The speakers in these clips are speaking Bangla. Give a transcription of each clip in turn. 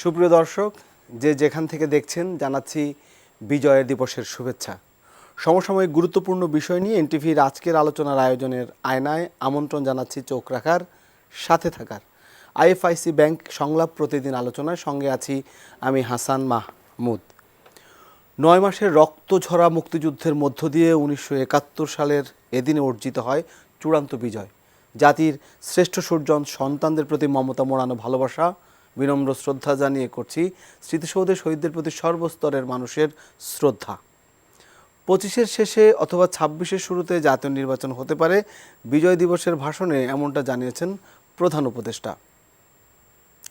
সুপ্রিয় দর্শক, যে যেখান থেকে দেখছেন জানাচ্ছি বিজয় দিবসের শুভেচ্ছা। সমসাময়িক গুরুত্বপূর্ণ বিষয় নিয়ে এনটিভির আজকের আলোচনার আয়োজনের আয়নায় আমন্ত্রণ জানাচ্ছি চোখ রাখার, সাথে থাকার। আইএফআইসি ব্যাংক সংলাপ প্রতিদিন আলোচনায় সঙ্গে আছি আমি হাসান মাহমুদ। 9 মাসের রক্তঝরা মুক্তিযুদ্ধের মধ্য দিয়ে 1971 সালের এদিনে অর্জিত হয় চূড়ান্ত বিজয়। জাতির শ্রেষ্ঠ সূর্যন সন্তানদের প্রতি মমতা মোড়ানো ভালোবাসা, বিনম্র শ্রদ্ধা জানিয়ে করছি স্মৃতিসৌধে শহীদদের প্রতি সর্বস্তরের মানুষের শ্রদ্ধা। 25-এর শেষে অথবা 26-এর শুরুতে জাতীয় নির্বাচন হতে পারে, বিজয় দিবসের ভাষণে এমনটা জানিয়েছেন প্রধান উপদেষ্টা।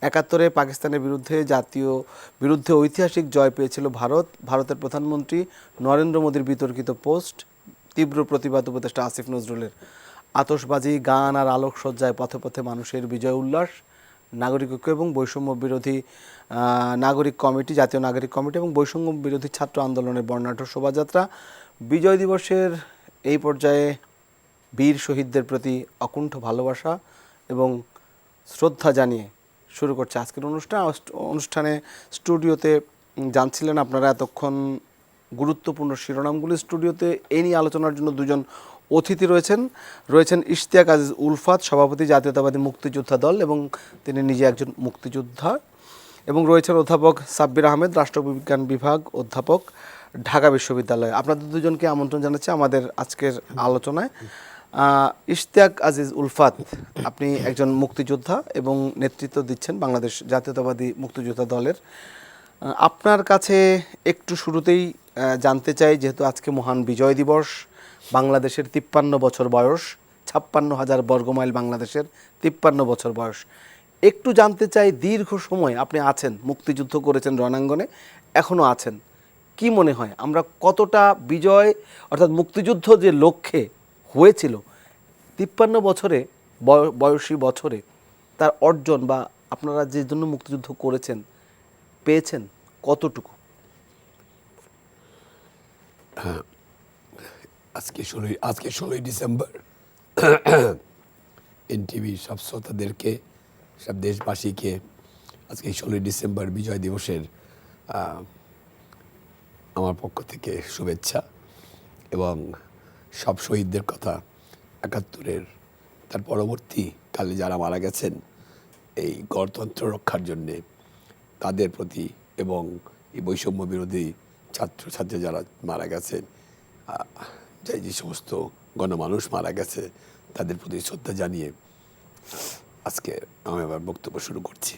71-এ পাকিস্তানের বিরুদ্ধে ঐতিহাসিক জয় পেয়েছিল ভারতের প্রধানমন্ত্রী নরেন্দ্র মোদীর বিতর্কিত পোস্ট, তীব্র প্রতিবাদ উপদেষ্টা আসিফ নজরুলের। আতশবাজি, গান আর আলোকসজ্জায় পথে পথে মানুষের বিজয় উল্লাস। নাগরিক ঐক্য এবং বৈষম্য বিরোধী জাতীয় নাগরিক কমিটি এবং বৈষম্য বিরোধী ছাত্র আন্দোলনের বর্ণাঢ্য শোভাযাত্রা। বিজয় দিবসের এই পর্যায়ে বীর শহীদদের প্রতি অকুণ্ঠ ভালোবাসা এবং শ্রদ্ধা জানিয়ে শুরু করছে আজকের অনুষ্ঠানে স্টুডিওতে জানছিলেন আপনারা এতক্ষণ গুরুত্বপূর্ণ শিরোনামগুলি। স্টুডিওতে এই নিয়ে আলোচনার জন্য দুজন অতিথি রয়েছেন ইশতিয়াক আজিজ উলফাত, সভাপতি জাতীয়তাবাদী মুক্তিযোদ্ধা দল এবং তিনি নিজে একজন মুক্তিযোদ্ধা, এবং রয়েছেন অধ্যাপক সাব্বির আহমেদ, রাষ্ট্রবিজ্ঞান বিভাগ অধ্যাপক, ঢাকা বিশ্ববিদ্যালয়। আপনাদের দুজনকে আমন্ত্রণ জানাচ্ছি আমাদের আজকের আলোচনায়। ইশতিয়াক আজিজ উলফাত, আপনি একজন মুক্তিযোদ্ধা এবং নেতৃত্ব দিচ্ছেন বাংলাদেশ জাতীয়তাবাদী মুক্তিযোদ্ধা দলের। আপনার কাছে একটু শুরুতেই জানতে চাই, যেহেতু আজকে মহান বিজয় দিবস, বাংলাদেশের 53 বছর বয়স, 56,000 বর্গমাইল বাংলাদেশের 53 বছর বয়স, একটু জানতে চাই দীর্ঘ সময় আপনি আছেন, মুক্তিযুদ্ধ করেছেন রণাঙ্গনে, এখনও আছেন, কি মনে হয় আমরা কতটা বিজয় অর্থাৎ মুক্তিযুদ্ধ যে লক্ষ্যে হয়েছিল 53 বছরে বয়সী বছরে তার অর্জন বা আপনারা যে জন্য মুক্তিযুদ্ধ করেছেন পেয়েছেন কতটুকু? হ্যাঁ, আজকে 16 ডিসেম্বর এনটিভি সব শ্রোতাদেরকে, সব দেশবাসীকে আজকে 16 ডিসেম্বর বিজয় দিবসের আমার পক্ষ থেকে শুভেচ্ছা এবং সব শহীদদের কথা, 71-এর তার পরবর্তীকালে যারা মারা গেছেন এই গণতন্ত্র রক্ষার জন্যে তাদের প্রতি, এবং এই বৈষম্য বিরোধী ছাত্রছাত্রী যারা মারা গেছেন, যে সমস্ত গণমানুষ মারা গেছে তাদের প্রতি শ্রদ্ধা জানিয়ে আজকে আমি আবার বক্তব্য শুরু করছি।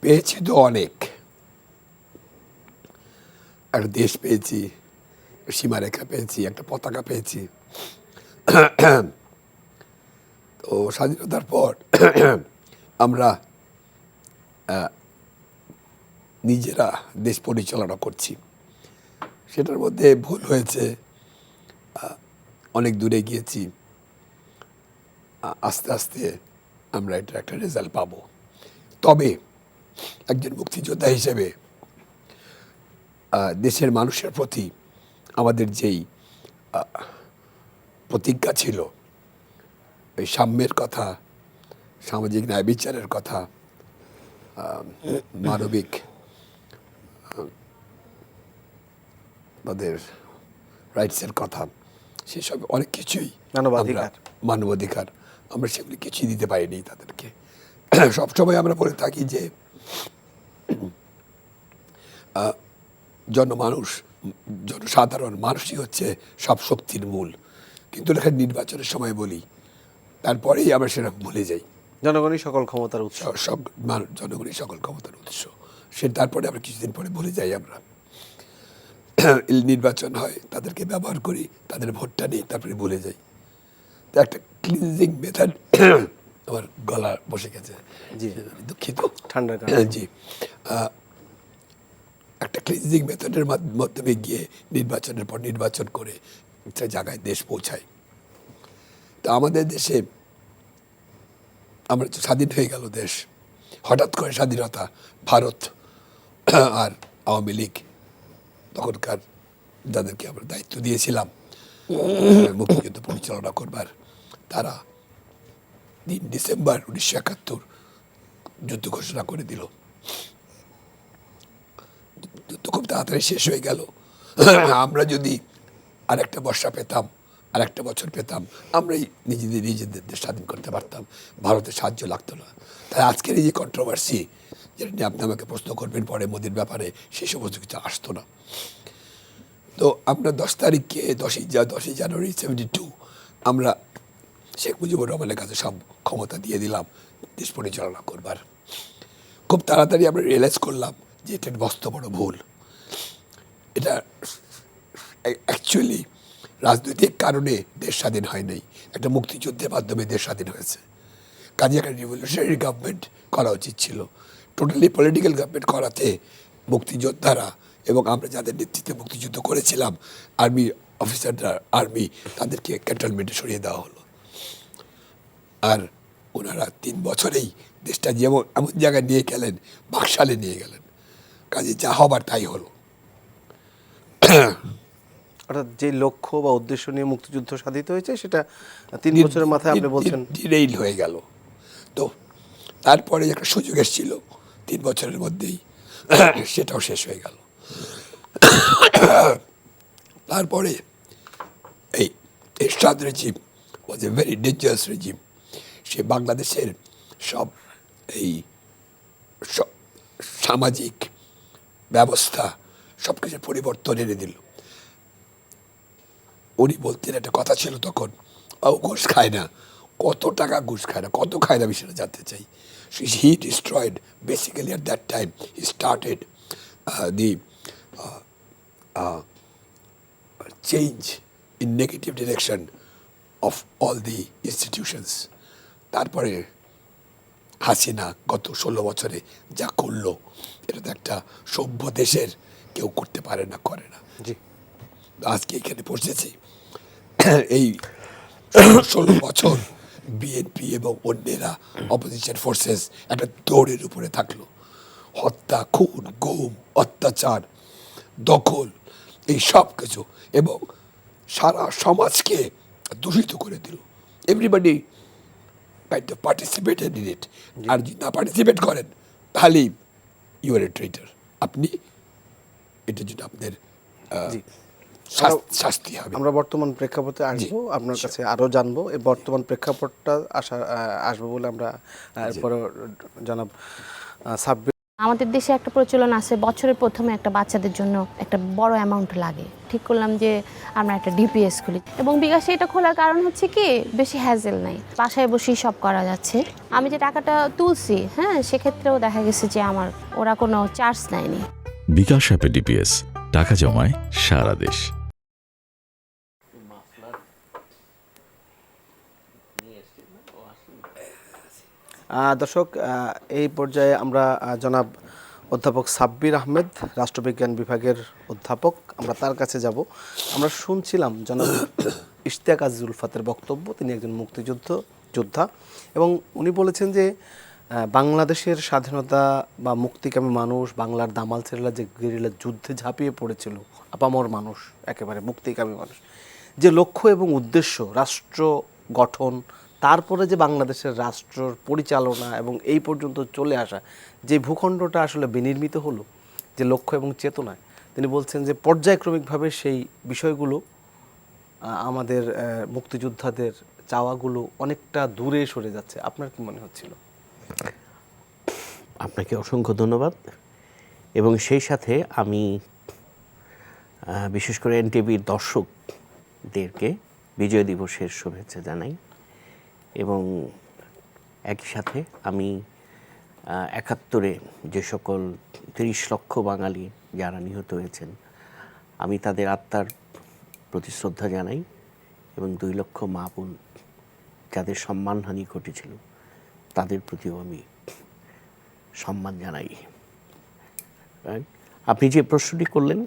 পেয়েছি তো অনেক, একটা দেশ পেয়েছি, সীমারেখা পেয়েছি, একটা পতাকা পেয়েছি। তো স্বাধীনতার পর আমরা নিজেরা দেশ পরিচালনা করছি, সেটার মধ্যে ভুল হয়েছে, অনেক দূরে গিয়েছি, আস্তে আস্তে আমরা এটার একটা রেজাল্ট পাবো। তবে একজন মুক্তিযোদ্ধা হিসেবে দেশের মানুষের প্রতি আমাদের যেই প্রতিজ্ঞা ছিল, ওই সাম্যের কথা, সামাজিক ন্যায় বিচারের কথা, মানবিক তাদের রাইটসের কথা, সেসব অনেক কিছুই, মানবাধিকার, আমরা সেগুলি কিছুই দিতে পারিনি তাদেরকে। সবসময় আমরা বলে থাকি যে জনসাধারণ মানুষই হচ্ছে সব শক্তির মূল, কিন্তু এখানে নির্বাচনের সময় বলি, তারপরেই আমরা সেটা ভুলে যাই। জনগণই সকল ক্ষমতার উৎস, জনগণই সকল ক্ষমতার উৎস, সে তারপরে আমরা কিছুদিন পরে ভুলে যাই। আমরা নির্বাচন হয়, তাদেরকে ব্যবহার করি, তাদের ভোটটা নিই, তারপরে ভুলে যাই। তো একটা ক্লিনজিং মেথড, আমার গলা বসে গেছে, দুঃখিত, ঠান্ডা জি, একটা ক্লিনজিং মেথডের মাধ্যমে গিয়ে নির্বাচনের পর নির্বাচন করে একটা জায়গায় দেশ পৌঁছায়। তা আমাদের দেশে আমরা স্বাধীন হয়ে গেল দেশ, হঠাৎ করে স্বাধীনতা, ভারত আর আওয়ামী লীগ তখনকার যাদেরকে আমরা দায়িত্ব দিয়েছিলাম মুক্তিযুদ্ধ পরিচালনা করবার, তারা 3 ডিসেম্বর 1971 যুদ্ধ ঘোষণা করে দিল। যুদ্ধ খুব তাড়াতাড়ি শেষ হয়ে গেল। আমরা যদি আর একটা বর্ষা পেতাম, আর একটা বছর পেতাম, আমরাই নিজেদের দেশ স্বাধীন করতে পারতাম, ভারতের সাহায্য লাগতো না। তাই আজকের এই যে কন্ট্রোভার্সি, যেটা নিয়ে আপনি আমাকে প্রশ্ন করবেন পরে মোদির ব্যাপারে, সেই সমস্ত কিছু আসতো না। তো আমরা 10 তারিখে 10ই জানুয়ারি 72 আমরা শেখ মুজিবুর রহমানের কাছে সব ক্ষমতা দিয়ে দিলাম দেশ পরিচালনা করবার। খুব তাড়াতাড়ি আমরা রিয়েলাইজ করলাম যে এটা মস্ত বড় ভুল। এটা অ্যাকচুয়ালি রাজনৈতিক কারণে দেশ স্বাধীন হয় নাই, একটা মুক্তিযুদ্ধের মাধ্যমে দেশ স্বাধীন হয়েছে। কাজে একটা রিভলিউশনারি গভর্নমেন্ট করা উচিত ছিল। টোটালি পলিটিক্যাল গভর্নমেন্ট করাতে মুক্তিযোদ্ধারা এবং আমরা যাদের নেতৃত্বে মুক্তিযুদ্ধ করেছিলাম, আর্মি অফিসাররা, আর্মি, তাদেরকে ক্যান্টনমেন্টে সরিয়ে দেওয়া হলো। আর ওনারা 3 বছরেই দেশটা যেমন এমন জায়গায় নিয়ে গেলেন, বাকশালে নিয়ে গেলেন। কাজে যা হবার তাই হলো। অর্থাৎ যে লক্ষ্য বা উদ্দেশ্য নিয়ে মুক্তিযুদ্ধ সাধিত হয়েছে সেটা 3 বছরের মাথায় আপনি বলছেন ডিরেইল হয়ে গেল। তো তারপরে একটা সুযোগ এসেছিল 3 বছরের মধ্যেই, সেটাও শেষ হয়ে গেল। তারপরে এই Ershad regime was a very dangerous regime. সে বাংলাদেশের সব এই সামাজিক ব্যবস্থা সব কিছু পরিবর্তন এনে দিল। উনি বলতেন, একটা কথা ছিল তখন, ও ঘুষ খায় না। কত টাকা ঘুষ খায় না, কত খায় না, আমি সেটা জানতে চাই। He destroyed basically at that time he started the change in negative direction of all the institutions. তারপরে হাসিনা গত 16 বছরে যা করলো, এটা তো একটা সভ্য দেশের কেউ করতে পারে না, করে না। জি। আজকে এখানে পৌঁছেছি। এই 16 বছর বিএনপি এবং অন্যেরা অপোজিশন ফোর্সেস একটা দৌড়ের উপরে থাকলো। হত্যা, খুন, গুম, অত্যাচার, দখল, এই সব কিছু, এবং সারা সমাজকে দূষিত করে দিল। Everybody kind of participated in it. আর যদি না পার্টিসিপেট করেন তাহলেই ইউ আর এ ট্রেটার। আপনি এটার জন্য আপনাদের জি। শাস্তি হবে। আমরা বর্তমান প্রেক্ষাপটে আসবো, আপনার কাছে আরও জানবো। এই বর্তমান প্রেক্ষাপটটা আসবো বলে আমরা এরপরে জনাব সাব্বির। আমাদের দেশে একটা প্রচলন আছে, বছরের প্রথমে একটা বাচ্চাদের জন্য একটা বড় অ্যামাউন্ট লাগে। ঠিক করলাম যে আমরা একটা ডিপিএস খুলি, এবং বিকাশে এটা খোলার কারণ হচ্ছে কি, বেশি হ্যাজেল নাই, বাসায় বসেই সব করা যাচ্ছে। আমি যে টাকাটা তুলছি, হ্যাঁ, সেক্ষেত্রেও দেখা গেছে যে আমার ওরা কোনো চার্জ নেয়নি। বিকাশ অ্যাপে ডিপিএস, টাকা জমায় সারা দেশ। দর্শক, এই পর্যায়ে আমরা জনাব অধ্যাপক সাব্বির আহমেদ, রাষ্ট্রবিজ্ঞান বিভাগের অধ্যাপক, আমরা তার কাছে যাব। আমরা শুনছিলাম জনাব ইশতিয়াক আজিজ উলফাতের বক্তব্য। তিনি একজন যোদ্ধা, এবং উনি বলেছেন যে বাংলাদেশের স্বাধীনতা বা মুক্তিকামী মানুষ, বাংলার দামাল ছেলেরা যে গেরিলা যুদ্ধে ঝাঁপিয়ে পড়েছিল, আপামর মানুষ, একেবারে মুক্তিকামী মানুষ, যে লক্ষ্য এবং উদ্দেশ্য রাষ্ট্র গঠন, তারপরে যে বাংলাদেশের রাষ্ট্র পরিচালনা এবং এই পর্যন্ত চলে আসা, যে ভূখণ্ডটা আসলে বিনির্মিত হলো যে লক্ষ্য এবং চেতনায়, তিনি বলছেন যে পর্যায়ক্রমিকভাবে সেই বিষয়গুলো আমাদের মুক্তিযোদ্ধাদের চাওয়াগুলো অনেকটা দূরে সরে যাচ্ছে। আপনার কি মনে হচ্ছিল? আপনাকে অসংখ্য ধন্যবাদ। এবং সেই সাথে আমি বিশেষ করে এনটিভির দর্শকদেরকে বিজয় দিবসের শুভেচ্ছা জানাই। এবং একই সাথে আমি ৭১-এ যে সকল ৩০ লক্ষ বাঙালি যারা নিহত হয়েছেন, আমি তাদের আত্মার প্রতি শ্রদ্ধা জানাই, এবং ২ লক্ষ মা বোন যাদের সম্মানহানি ঘটেছিল তাদের প্রতিও আমি সম্মান জানাই। আপনি যে প্রশ্নটি করলেন,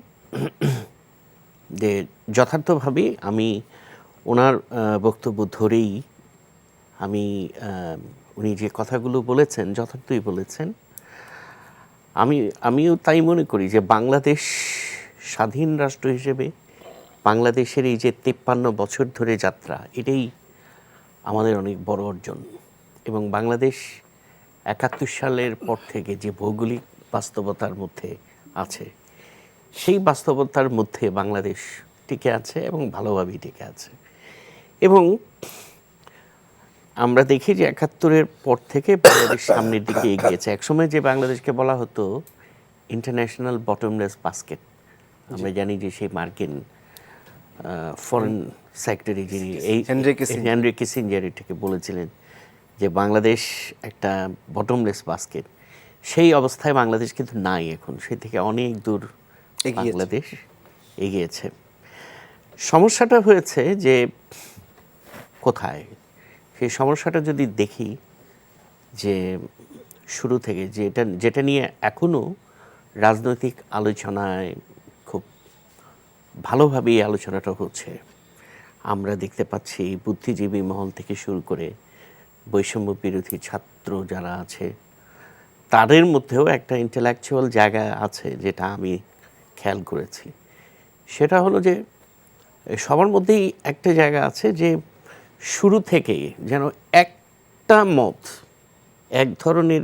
যে যথার্থভাবেই আমি ওনার বক্তব্য ধরেই উনি যে কথাগুলো বলেছেন যথার্থই বলেছেন। আমিও তাই মনে করি যে বাংলাদেশ স্বাধীন রাষ্ট্র হিসেবে বাংলাদেশের এই যে ৫৩ বছর ধরে যাত্রা, এটাই আমাদের অনেক বড় অর্জন। এবং বাংলাদেশ 71 সালের পর থেকে যে ভৌগোলিক বাস্তবতার মধ্যে আছে, সেই বাস্তবতার মধ্যে বাংলাদেশ টিকে আছে এবং ভালোভাবেই টিকে আছে। এবং আমরা দেখি যে 71-এর পর থেকে বাংলাদেশ সামনের দিকে এগিয়েছে। একসময় যে বাংলাদেশকে বলা হতো ইন্টারন্যাশনাল বটমলেস বাস্কেট, আমরা জানি যে সেই মার্কিন ফরেন সেক্রেটারি যিনি এই হেনরি কিসিঞ্জার এটাকে বলেছিলেন যে বাংলাদেশ একটা বটমলেস বাস্কেট। সেই অবস্থায় বাংলাদেশ কিন্তু নাই এখন, সে থেকে অনেক দূর বাংলাদেশ এগিয়েছে। সমস্যাটা হয়েছে যে কোথায়, সেই সমস্যাটা যদি দেখি যে শুরু থেকে যেটা নিয়ে এখনও রাজনৈতিক আলোচনায় খুব ভালোভাবে এই আলোচনাটা হচ্ছে। আমরা দেখতে পাচ্ছি বুদ্ধিজীবী মহল থেকে শুরু করে বৈষম্য বিরোধী ছাত্র যারা আছে তাদের মধ্যেও একটা ইন্টেলেকচুয়াল জায়গা আছে যেটা আমি খেয়াল করেছি। সেটা হলো যে সবার মধ্যেই একটা জায়গা আছে যে শুরু থেকেই যেন একটা মত, এক ধরনের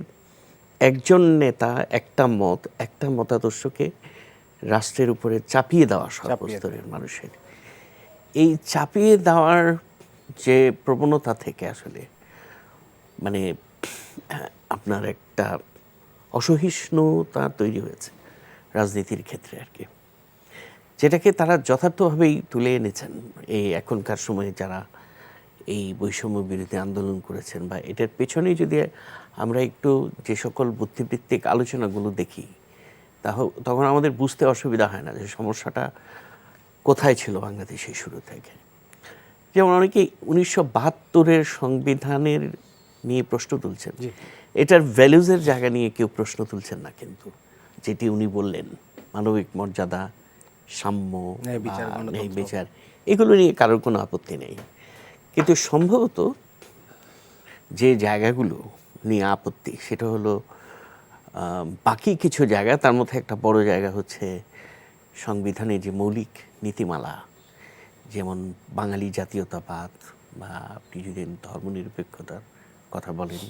একজন নেতা একটা মত, একটা মতাদর্শকে রাষ্ট্রের উপরে চাপিয়ে দেওয়া সর্বস্তরের মানুষের, এই চাপিয়ে দেওয়ার যে প্রবণতা থেকে আসলে মানে আপনার একটা অসহিষ্ণুতা তৈরি হয়েছে রাজনীতির ক্ষেত্রে আর কি, যেটাকে তারা যথার্থভাবেই তুলে এনেছেন এই এখনকার সময়ে যারা এই বৈষম্য বিরোধী আন্দোলন করেছেন। বা এটার পেছনেই যদি আমরা একটু যে সকল বুদ্ধিবৃত্তিক আলোচনাগুলো দেখি তখন আমাদের বুঝতে অসুবিধা হয় না যে সমস্যাটা কোথায় ছিল বাংলাদেশে শুরু থেকে। যেমন অনেকেই 1972-এর সংবিধানের নিয়ে প্রশ্ন তুলছেন, এটার ভ্যালুজের জায়গা নিয়ে কেউ প্রশ্ন তুলছেন না, কিন্তু যেটি উনি বললেন মানবিক মর্যাদা, সাম্য, ন্যায় বিচার, এগুলো নিয়ে কারোর কোনো আপত্তি নেই। কিন্তু সম্ভবত যে জায়গাগুলো নিয়ে আপত্তি সেটা হলো বাকি কিছু জায়গা, তার মধ্যে একটা বড় জায়গা হচ্ছে সংবিধানে যে মৌলিক নীতিমালা, যেমন বাঙালি জাতীয়তাবাদ বা আপনি যদি ধর্মনিরপেক্ষতার কথা বলেন,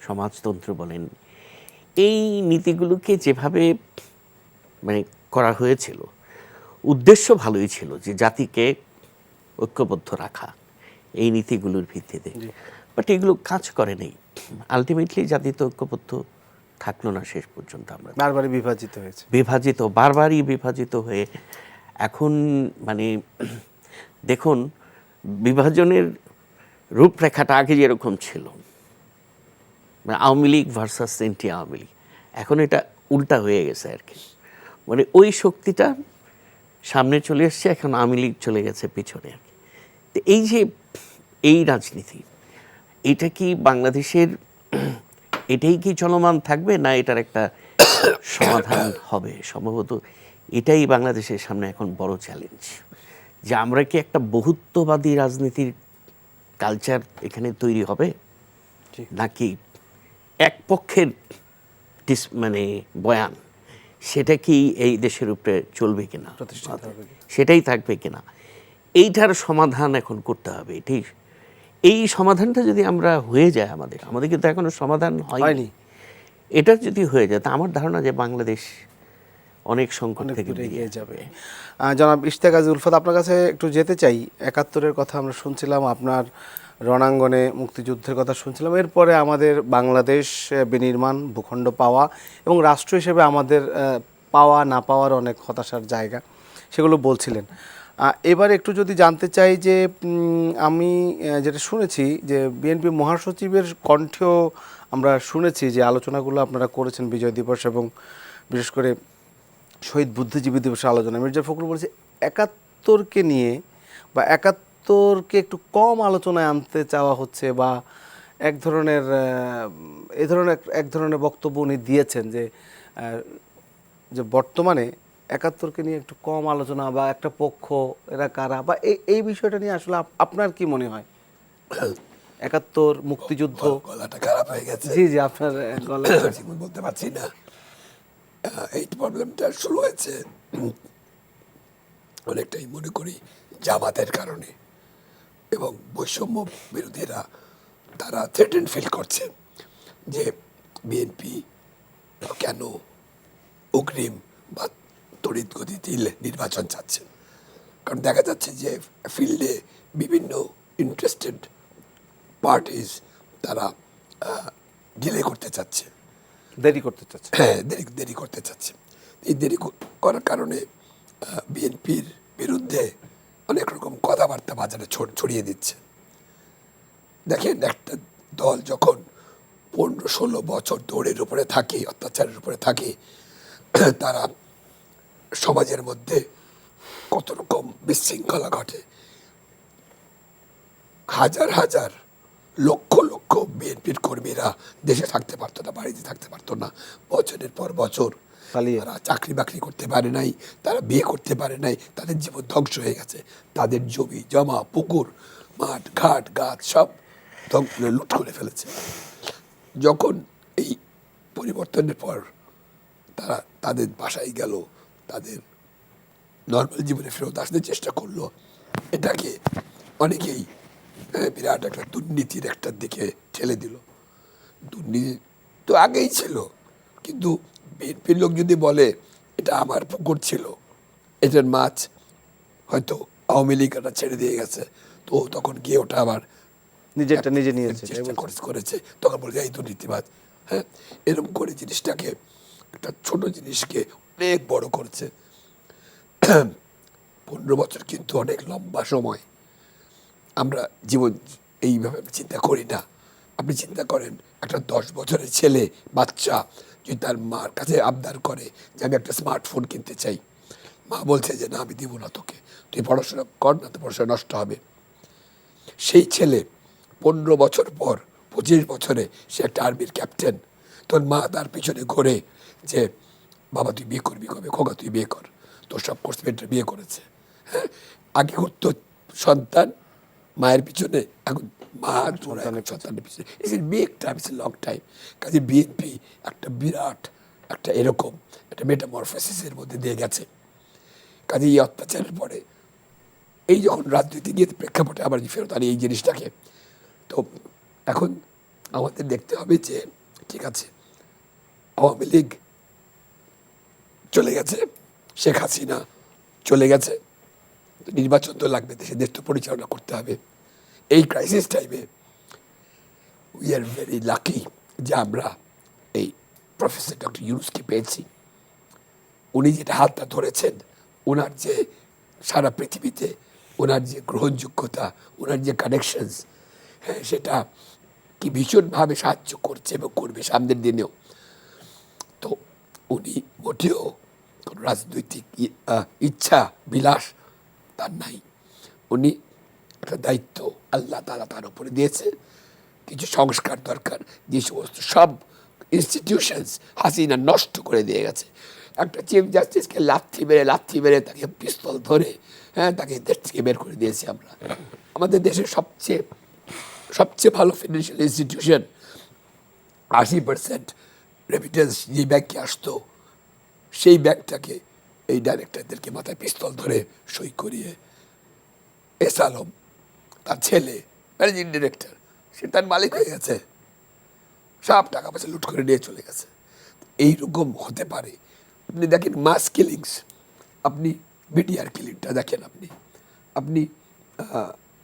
সমাজতন্ত্র বলেন, এই নীতিগুলোকে যেভাবে মানে করা হয়েছিল, উদ্দেশ্য ভালোই ছিল যে জাতিকে ঐক্যবদ্ধ রাখা এই নীতিগুলোর ভিত্তিতে, বাট এগুলো কাজ করে নেই। আলটিমেটলি জাতি তো ঐক্যবদ্ধ থাকলো না শেষ পর্যন্ত। আমরা বারবারই বিভাজিত হয়েছে, বারবারই বিভাজিত হয়ে এখন মানে দেখুন বিভাজনের রূপরেখাটা আগে যেরকম ছিল, মানে আওয়ামী লীগ ভার্সাস এন্টি আওয়ামী লীগ, এখন এটা উল্টা হয়ে গেছে আর কি। মানে ওই শক্তিটা সামনে চলে এসছে, এখন আওয়ামী লীগ চলে গেছে পিছনে আর কি। তো এই যে এই রাজনীতি, এটা কি বাংলাদেশের এটাই কি চলমান থাকবে না এটার একটা সমাধান হবে? সম্ভবত এটাই বাংলাদেশের সামনে এখন বড় চ্যালেঞ্জ, যে আমরা কি একটা বহুত্ববাদী রাজনীতির কালচার এখানে তৈরি হবে, নাকি এক পক্ষের মানে বয়ান সেটা কি এই দেশের উপরে চলবে কিনা, সেটাই থাকবে কিনা, এইটার সমাধান এখন করতে হবে। ঠিক এই সমাধানটা যদি আমরা হয়ে যায়, আমাদের কিন্তু এখনো সমাধান হয়নি, এটা যদি হয়ে যায় তা আমার ধারণা যে বাংলাদেশ অনেক সংকট থেকে বেরিয়ে যাবে। জনাব ইশতিয়াক গাজী উলফাত, আপনার কাছে একটু যেতে চাই। 71-এর কথা আমরা শুনছিলাম, আপনার রণাঙ্গনে মুক্তিযুদ্ধের কথা শুনছিলাম, এরপরে আমাদের বাংলাদেশ বিনির্মাণ, ভূখণ্ড পাওয়া এবং রাষ্ট্র হিসেবে আমাদের পাওয়া না পাওয়ার অনেক হতাশার জায়গা, সেগুলো বলছিলেন। এবার একটু যদি জানতে চাই যে আমি যেটা শুনেছি যে বিএনপি মহাসচিবের কণ্ঠেও আমরা শুনেছি যে আলোচনাগুলো আপনারা করেছেন বিজয় দিবস এবং বিশেষ করে শহীদ বুদ্ধিজীবী দিবসের আলোচনা। মির্জা ফখরুল বলেছে 71-কে নিয়ে বা 71-কে একটু কম আলোচনায় আনতে চাওয়া হচ্ছে, বা এক ধরনের বক্তব্য উনি দিয়েছেন যে বর্তমানে 71-কে নিয়ে একটু কম আলোচনা, বা একটা পক্ষ এরা কারা, বা এই বিষয়টা নিয়ে আসলে আপনার কি মনে হয়? 71 মুক্তিযুদ্ধ, গলাটা খারাপ হয়ে গেছে। জি আপনার গলা বলতে পারছি না। এই প্রবলেমটা শুরু হয়েছে অনেকটাই মনে করি জামাতের কারণে, এবং বৈষম্য বিরোধীরা তারা থ্রেটেন ফিল করছে যে বিএনপি কেন অগ্রিম বা তড়িৎ গতিতে নির্বাচন চাচ্ছে। কারণ দেখা যাচ্ছে যে ফিল্ডে বিভিন্ন ইন্টারেস্টেড পার্টিস তারা ডিলে করতে চাচ্ছে, দেরি করতে চাচ্ছে। হ্যাঁ দেরি করতে চাচ্ছে। এই দেরি করার কারণে বিএনপির বিরুদ্ধে অনেক রকম কথাবার্তা বাজারে ছড়িয়ে দিচ্ছে। দেখেন, একটা দল যখন 15-16 বছর দৌড়ের উপরে থাকে, অত্যাচারের উপরে থাকে, তারা সমাজের মধ্যে কত রকম বিশৃঙ্খলা ঘটে। হাজার হাজার লক্ষ লক্ষ বিএনপির কর্মীরা দেশে থাকতে পারতো না, বাড়িতে থাকতে পারতো না, বছরের পর বছর পালিয়ে। তারা চাকরি বাকরি করতে পারে নাই, তারা বিয়ে করতে পারে নাই, তাদের জীবন ধ্বংস হয়ে গেছে। তাদের জমি জমা, পুকুর, মাঠ ঘাট গাছ সব লুট করে ফেলেছে। যখন এই পরিবর্তনের পর তারা তাদের বাসায় গেল, তাদের নর্মাল জীবনে ফেরত আসতে চেষ্টা করলো, এটাকে অনেকেই বিরাট একটা দুর্নীতির একটা দিকে ঠেলে দিল। দুর্নীতি তো আগেই ছিল, কিন্তু বিএনপির লোক যদি বলে এটা আমার পুকুর ছিল, এটার মাছ হয়তো আওয়ামী লীগ এটা ছেড়ে দিয়ে গেছে, তো তখন গিয়ে ওটা আবার নিজেরটা নিজে নিয়েছে। চেষ্টা করেছে, তখন বলে এই দুর্নীতিবাদ। হ্যাঁ, এরকম করে জিনিসটাকে, একটা ছোট জিনিসকে অনেক বড় করছে। 15 বছর কিন্তু অনেক লম্বা সময়। আমরা জীবন এইভাবে চিন্তা করি না। আপনি চিন্তা করেন, একটা 10 বছরের ছেলে বাচ্চা যদি তার মার কাছে আবদার করে যে আমি একটা স্মার্টফোন কিনতে চাই, মা বলছে যে না আমি দিব না তোকে, তুই পড়াশোনা কর না, তো পড়াশোনা নষ্ট হবে। সেই ছেলে 15 বছর পর 25 বছরে সে একটা আর্মির ক্যাপ্টেন, তোর মা তার পিছনে ঘোরে যে বাবা তুই বিয়ে করবি কবে, খোকা তুই বিয়ে কর, তোর সব কোর্সমেটরা বিয়ে করেছে। হ্যাঁ, আগে করতো সন্তান মায়ের পিছনে, এখন মা সন্তানের পিছনে। It's a big time, it's a long time. কাজে বিএনপি একটা বিরাট একটা এরকম একটা মেটামরফোসিসের মধ্যে দিয়ে গেছে। কাজে এই অত্যাচারের পরে এই যখন রাজনীতি গিয়ে প্রেক্ষাপটে আবার ফেরত আনি এই জিনিসটাকে, তো এখন আমাদের দেখতে হবে যে ঠিক আছে, আওয়ামী লীগ চলে গেছে, শেখ হাসিনা চলে গেছে, নির্বাচন তো লাগবে, দেশ তো পরিচালনা করতে হবে। এই ক্রাইসিস টাইমে উই আর ভেরি লাকি যে আমরা এই প্রফেসর ডক্টর ইউনুসকে পেয়েছি। উনি যেটা হাতটা ধরেছেন, ওনার যে সারা পৃথিবীতে ওনার যে গ্রহণযোগ্যতা, ওনার যে কানেকশনস, হ্যাঁ, সেটা কি ভীষণভাবে সাহায্য করছে এবং করবে সামনের দিনেও। তো উনি মোটেও কোনো রাজনৈতিক ইচ্ছা বিলাস তার নাই। উনি একটা দায়িত্ব আল্লাহ তাআলা তার উপরে দিয়েছে, কিছু সংস্কার দরকার। যে সমস্ত সব ইনস্টিটিউশনস হাসিনা নষ্ট করে দিয়ে গেছে। একটা চিফ জাস্টিসকে লাথি মেরে তাকে পিস্তল ধরে, হ্যাঁ, তাকে দেশ থেকে বের করে দিয়েছি আমরা। আমাদের দেশের সবচেয়ে ভালো ফিনান্সিয়াল ইনস্টিটিউশন, 80% রেমিটেন্স যে ব্যাংকে আসতো, সেই ব্যাংকটাকে এই ডাইরেক্টরদেরকে মাথায় পিস্তল ধরে সই করিয়ে এস আলম তার ছেলে ম্যানেজিং ডিরেক্টর, সে তার মালিক হয়ে গেছে, সব টাকা পয়সা লুট করে নিয়ে চলে গেছে। এইরকম হতে পারে। আপনি দেখেন মাস কিলিংস, আপনি বিডিআর কিলিংটা দেখেন, আপনি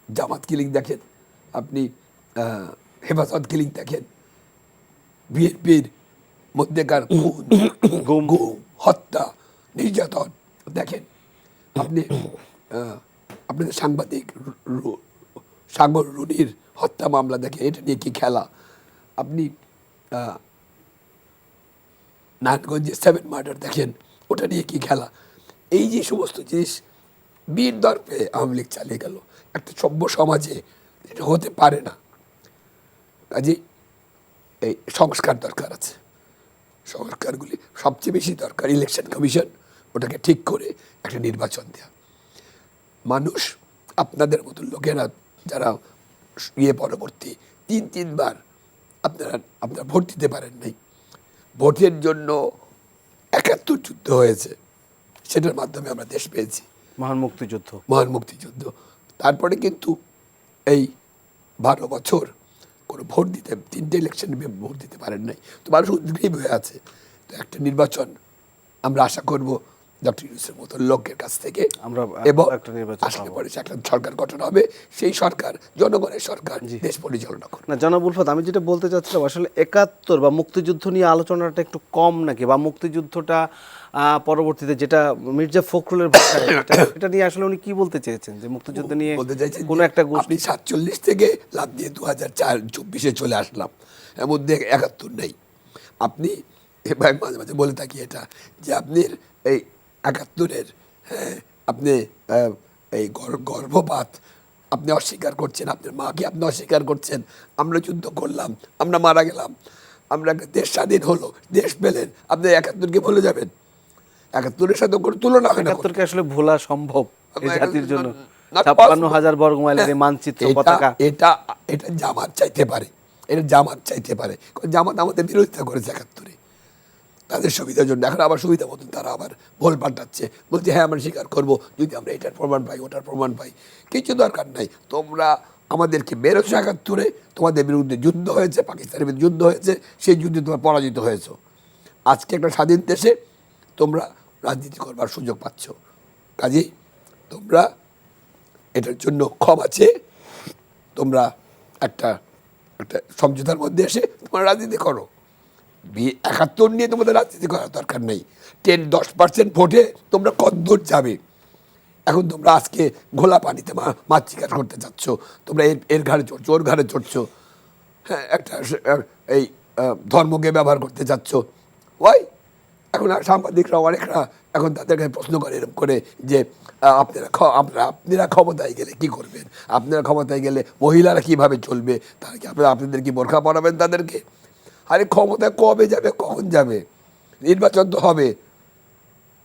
জামাত কিলিং দেখেন, আপনি হেফাজত কিলিং দেখেন, বিএনপির মধ্যেকার গুম হত্যা নির্যাতন দেখেন, আপনি আপনাদের সাংবাদিক সাগর রুনির হত্যা মামলা দেখেন, এটা নিয়ে কি খেলা। আপনি নারায়ণগঞ্জে 7 মার্ডার দেখেন, ওটা নিয়ে কি খেলা। এই যে সমস্ত জিনিস বীর দর্পে আওয়ামী লীগ চালিয়ে গেল। একটা সভ্য সমাজে এটা হতে পারে না। কাজেই এই সংস্কার দরকার আছে। সংস্কারগুলি সবচেয়ে বেশি দরকার ইলেকশন কমিশন, ওটাকে ঠিক করে একটা নির্বাচন দেওয়া। মানুষ আপনাদের মতো লোকেরা যারা পরবর্তী 3বার আপনারা ভোট দিতে পারেন নাই, ভোটের জন্য 71 যুদ্ধ হয়েছে, সেটার মাধ্যমে আমরা দেশ পেয়েছি, মহান মুক্তিযুদ্ধ। তারপরে কিন্তু এই 12 বছর কোনো ভোট দিতে, 3টে ইলেকশনে ভোট দিতে পারেন নাই, তো মানুষ উদ্গ্রীব হয়ে আছে। তো একটা নির্বাচন আমরা আশা করব ডক্টর ইউনূসের মতো লোকের কাছ থেকে, আমরা এবং একটা নির্বাচন আসলে পাবো। পরে একটা সরকার গঠন হবে, সেই সরকার জনগণের সরকার দেশ পরিচালনা করবে। না জনাব উলফাত, আমি যেটা বলতে চাচ্ছিলাম আসলে 71 বা মুক্তিযুদ্ধ নিয়ে আলোচনাটা একটু কম নাকি, বা মুক্তিযুদ্ধটা পরবর্তীতে যেটা মির্জা ফখরুলের ভাষায় এটা নিয়ে আসলে উনি কি বলতে চেয়েছেন, যে মুক্তিযুদ্ধ নিয়ে বলতে চাইছেন কোনো যে একটা গোষ্ঠী আপনি 47 থেকে লাভ দিয়ে 2024 চলে আসলাম, এর মধ্যে 71 নেই। আপনি এবার মাঝে মাঝে বলে থাকি এটা, যে আপনি এই 71-এর, হ্যাঁ, আপনি এই গর্ভপাত আপনি অস্বীকার করছেন, আপনার মাকে আপনি অস্বীকার করছেন। আমরা যুদ্ধ করলাম, আমরা মারা গেলাম, আমরা দেশ স্বাধীন হলো, দেশ পেলেন, আপনি 71-কে ভুলে যাবেন? 71-এর সাথে কোনো তুলনা হয় না। 71-কে আসলে ভোলা সম্ভব এই জাতির জন্য? Not 56,000 বর্গ মাইলের এই মানচিত্র, পতাকা। এটা জামাত চাইতে পারে, এটা জামাত চাইতে পারে, কারণ জামাত আমাদের বিরোধিতা করেছে 71-এ তাদের সুবিধার জন্য। এখন আবার সুবিধা মতন তারা আবার ভোল পাল্টাচ্ছে, বলছে হ্যাঁ আমরা স্বীকার করবো যদি আমরা এটার প্রমাণ পাই, ওটার প্রমাণ পাই। কিছু দরকার নাই, তোমরা আমাদেরকে বেরোছো 71-এ, তোমাদের বিরুদ্ধে যুদ্ধ হয়েছে, পাকিস্তানের বিরুদ্ধে যুদ্ধ হয়েছে, সেই যুদ্ধে তোমরা পরাজিত হয়েছো। আজকে একটা স্বাধীন দেশে তোমরা রাজনীতি করবার সুযোগ পাচ্ছ, কাজেই তোমরা এটার জন্য ক্ষমা চেয়ে তোমরা একটা সমঝোতার মধ্যে এসে তোমরা রাজনীতি করো। 71 নিয়ে তোমাদের রাজনীতি করার দরকার নেই। 10% ভোটে তোমরা কতদূর যাবে? এখন তোমরা আজকে ঘোলা পানিতে মাছ শিকার করতে যাচ্ছ, তোমরা এর ঘাড়ে চড়ছো, ওর ঘাড়ে চড়ছো, হ্যাঁ, একটা এই ধর্মকে ব্যবহার করতে যাচ্ছ। ওই এখন সাংবাদিকরা অনেকরা এখন তাদেরকে প্রশ্ন করে এরকম করে যে আপনারা ক্ষমতায় গেলে কি করবেন, আপনারা ক্ষমতায় গেলে মহিলারা কিভাবে চলবে, তারা কি আপনাদের কি বোরখা পরাবেন তাদেরকে? আরে ক্ষমতায় কবে যাবে, কখন যাবে? নির্বাচন তো হবে,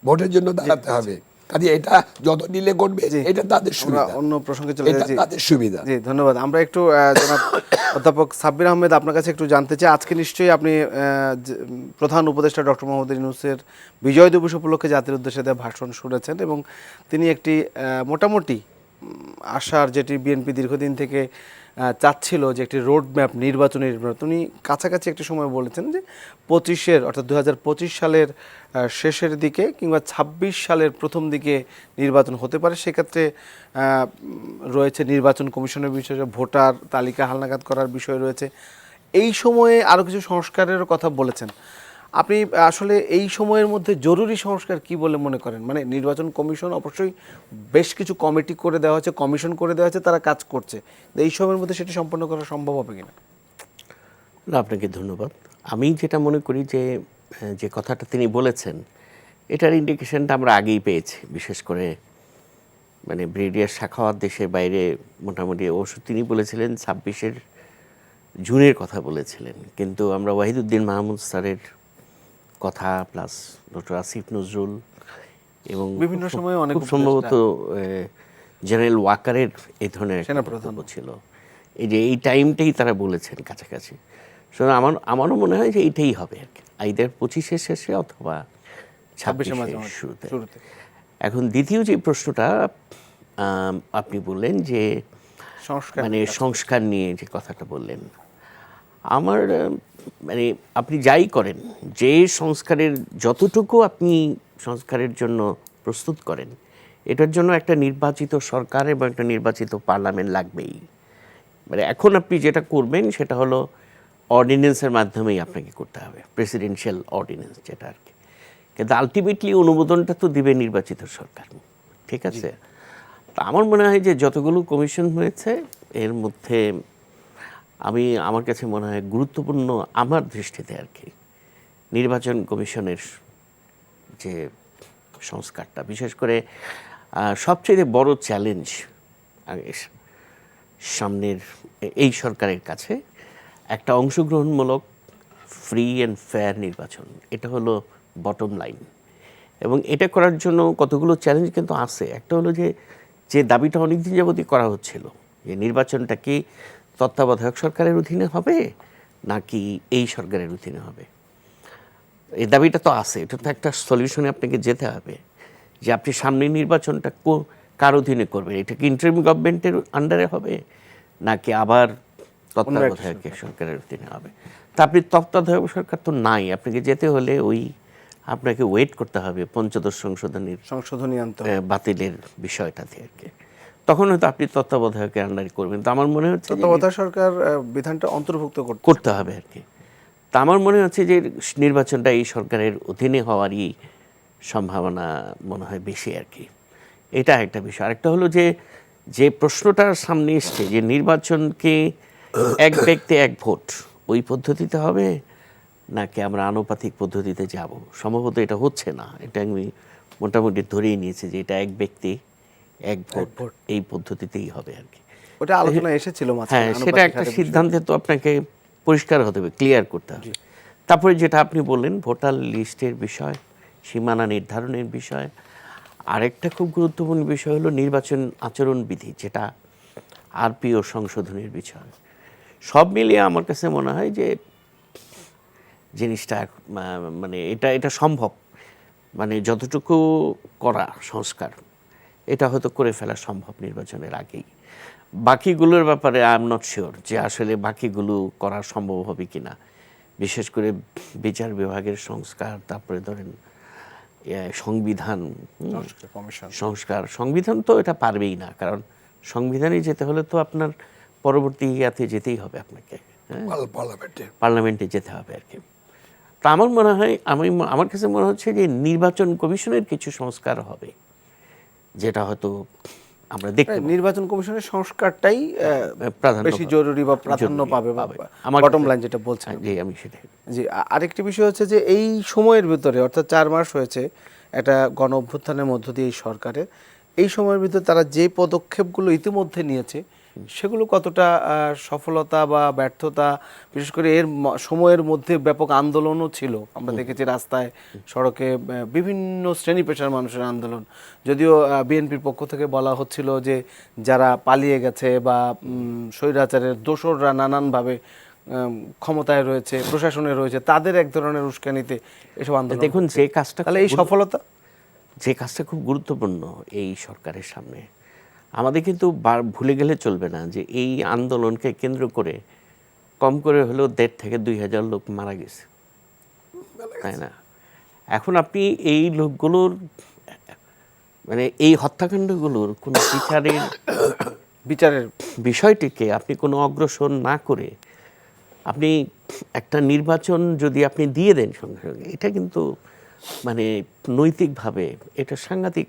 ভোটের জন্য দাঁড়াতে হবে, কাজে এটা যত নিলে করবে এটা তাদের আমরা সুবিধা, অন্য প্রসঙ্গে চলে এটা যাচ্ছি। তাদের সুবিধা। জি ধন্যবাদ। আমরা একটু জনাব অধ্যাপক সাব্বির আহমেদ আপনার কাছে একটু জানতে চাই, আজকে নিশ্চয়ই আপনি প্রধান উপদেষ্টা ডক্টর মোহাম্মদ ইউনূসের বিজয় দিবস উপলক্ষে জাতির উদ্দেশ্যে দেওয়া ভাষণ শুনেছেন, এবং তিনি একটি মোটামুটি আশার, যেটি বিএনপি দীর্ঘদিন থেকে চাচ্ছিল, যে একটি রোড ম্যাপ, নির্বাচনী রোড, উনি কাছাকাছি একটি সময় বলেছেন যে 25-এর অর্থাৎ 2025 সালের শেষের দিকে কিংবা 26 সালের প্রথম দিকে নির্বাচন হতে পারে। সেক্ষেত্রে রয়েছে নির্বাচন কমিশনের বিষয়ে, ভোটার তালিকা হালনাগাদ করার বিষয় রয়েছে। এই সময়ে আরও কিছু সংস্কারেরও কথা বলেছেন। আপনি আসলে এই সময়ের মধ্যে জরুরি সংস্কার কি বলে মনে করেন? মানে নির্বাচন কমিশন অবশ্যই বেশ কিছু কমিটি করে দেওয়া হয়েছে, কমিশন করে দেওয়া হয়েছে, তারা কাজ করছে, এই সময়ের মধ্যে সেটি সম্পন্ন করা সম্ভব হবে কিনা? না, আপনাকে ধন্যবাদ। আমি যেটা মনে করি যে কথাটা তিনি বলেছেন, এটার ইন্ডিকেশনটা আমরা আগেই পেয়েছি, বিশেষ করে মানে ব্রিগেডিয়ার সাখাওয়াত দেশের বাইরে মোটামুটি অবশ্য তিনি বলেছিলেন 26-এর জুনের কথা বলেছিলেন, কিন্তু আমরা ওয়াহিদুদ্দিন মাহমুদ স্যারের কথা প্লাস ডক্টর আসিফ নজরুল এবং বিভিন্ন সময়ে অনেক খুব সম্ভবত জেনারেল ওয়াকারের এই ধরনের একটা সেনাপ্রধান বক্তব্য ছিল, এই টাইমটাই তারা বলেছেন কাছাকাছি। সুতরাং আমারও মনে হয় যে এইটাই হবে আর কি, আইদার 25-এর শেষে অথবা 26-এর শুরুতে। এখন দ্বিতীয় যে প্রশ্নটা আপনি বললেন যে মানে সংস্কার নিয়ে যে কথাটা বললেন, আমার মানে আপনি যাই করেন, যে সংস্কারের যতটুকু আপনি সংস্কারের জন্য প্রস্তুত করেন, এটার জন্য একটা নির্বাচিত সরকার এবং একটা নির্বাচিত পার্লামেন্ট লাগবেই। মানে এখন আপনি যেটা করবেন সেটা হলো অর্ডিন্যান্সের মাধ্যমেই আপনাকে করতে হবে, প্রেসিডেন্সিয়াল অর্ডিন্যান্স যেটা আর কি, কিন্তু আলটিমেটলি অনুমোদনটা তো দিবে নির্বাচিত সরকার, ঠিক আছে? তা আমার মনে হয় যে যতগুলো কমিশন হয়েছে এর মধ্যে আমার কাছে মনে হয় গুরুত্বপূর্ণ আমার দৃষ্টিতে আর কি নির্বাচন কমিশনের যে সংস্কারটা, বিশেষ করে সবচেয়ে বড় চ্যালেঞ্জ সামনের এই সরকারের কাছে একটা অংশগ্রহণমূলক ফ্রি অ্যান্ড ফেয়ার নির্বাচন, এটা হলো বটম লাইন। এবং এটা করার জন্য কতগুলো চ্যালেঞ্জ কিন্তু আছে। একটা হলো যে দাবিটা অনেকদিন যাবতই করা হচ্ছিল, যে নির্বাচনটা কি তত্ত্বাবধায়ক সরকারের অধীনে হবে নাকি এই সরকারের অধীনে হবে, এই দাবিটা তো আছে। এটা তো একটা সলিউশনে আপনাকে যেতে হবে, যে আপনি সামনের নির্বাচনটা কার অধীনে করবেন, এটা কি ইন্টারিম গভর্নমেন্টের আন্ডারে হবে নাকি আবার তত্ত্বাবধায়ক সরকারের অধীনে হবে। তা আপনি তত্ত্বাবধায়ক সরকার তো নাই, আপনাকে যেতে হলে আপনাকে ওয়েট করতে হবে পঞ্চদশ সংশোধনী আনতে বাতিলের বিষয়টাতে আর কি। তখন হয়তো আপনি তত্ত্বাবধায়কের আন্ডারে করবেন। তো আমার মনে হচ্ছে তত্ত্বাবধায়ক সরকার বিধানটা অন্তর্ভুক্ত করতে হবে আর কি। তা আমার মনে হচ্ছে যে নির্বাচনটা এই সরকারের অধীনে হওয়ারই সম্ভাবনা মনে হয় বেশি আর কি। এটা একটা বিষয়। আরেকটা হলো যে প্রশ্নটার সামনে এসছে যে নির্বাচনকে এক ব্যক্তি এক ভোট ওই পদ্ধতিতে হবে নাকি আমরা আনুপাতিক পদ্ধতিতে যাব, সম্ভবত এটা হচ্ছে না। এটা আমি মোটামুটি ধরেই নিয়েছি যে এটা এক ব্যক্তি এক ভোট এই পদ্ধতিতেই হবে আর কি। ওটা আলোচনা এসেছিল হ্যাঁ, সেটা একটা সিদ্ধান্তে তো আপনাকে পরিষ্কার হতে হবে, ক্লিয়ার করতে হবে। তারপরে যেটা আপনি বললেন ভোটার লিস্টের বিষয়, সীমানা নির্ধারণের বিষয়, আরেকটা খুব গুরুত্বপূর্ণ বিষয় হলো নির্বাচন আচরণ বিধি, যেটা আরপিও সংশোধনের বিষয়। সব মিলিয়ে আমার কাছে মনে হয় যে জিনিসটা মানে এটা সম্ভব, মানে যতটুকু করা সংস্কার এটা হয়তো করে ফেলা সম্ভব নির্বাচনের আগেই। বাকিগুলোর ব্যাপারে আই এম নট শিওর যে আসলে বাকিগুলো করা সম্ভব হবে কিনা, বিশেষ করে বিচার বিভাগের সংস্কার, তারপরে ধরেন সংবিধান তো এটা পারবেই না, কারণ সংবিধানে যেতে হলে তো আপনার পরবর্তী ইয়াতে যেতেই হবে আপনাকে, পার্লামেন্টে যেতে হবে আর কি। তা আমার মনে হয় আমার কাছে মনে হচ্ছে যে নির্বাচন কমিশনের কিছু সংস্কার হবে, যেটা হয়তো আমরা দেখতে নির্বাচন কমিশনের সংস্কারটাই বেশি জরুরি বা প্রাধান্য পাবে বটম লাইন যেটা বলছেন। জি, আমি সেটাই। জি, আরেকটি বিষয় হচ্ছে যে এই সময়ের ভিতরে অর্থাৎ 4 মাস হয়েছে একটা গণ অভ্যুত্থানের মধ্য দিয়ে এই সরকারের, এই সময়ের ভিতরে তারা যে পদক্ষেপগুলো ইতিমধ্যে নিয়েছে সেগুলো কতটা সফলতা বা ব্যর্থতা, বিশেষ করে এর সময়ের মধ্যে ব্যাপক আন্দোলনও ছিল, আমরা দেখেছি রাস্তায় সড়কে বিভিন্ন শ্রেণী পেশার মানুষের আন্দোলন। যদিও বিএনপির পক্ষ থেকে বলা হচ্ছিল যে যারা পালিয়ে গেছে বা স্বৈরাচারের দোসররা নানানভাবে ক্ষমতায় রয়েছে, প্রশাসনে রয়েছে, তাদের এক ধরনের উস্কানিতে এসব আন্দোলন। দেখুন যে কাজটা, তাহলে এই সফলতা, যে কাজটা খুব গুরুত্বপূর্ণ এই সরকারের সামনে, আমাদের কিন্তু ভুলে গেলে চলবে না যে এই আন্দোলনকে কেন্দ্র করে কম করে হলেও 1,500 থেকে 2,000 লোক মারা গেছে, তাই না? এখন আপনি এই লোকগুলোর মানে এই হত্যাকাণ্ডগুলোর কোনো বিচারের বিষয়টিকে আপনি কোনো অগ্রসর না করে আপনি একটা নির্বাচন যদি আপনি দিয়ে দেন সঙ্গে সঙ্গে, এটা কিন্তু মানে নৈতিকভাবে এটা সাংঘাতিক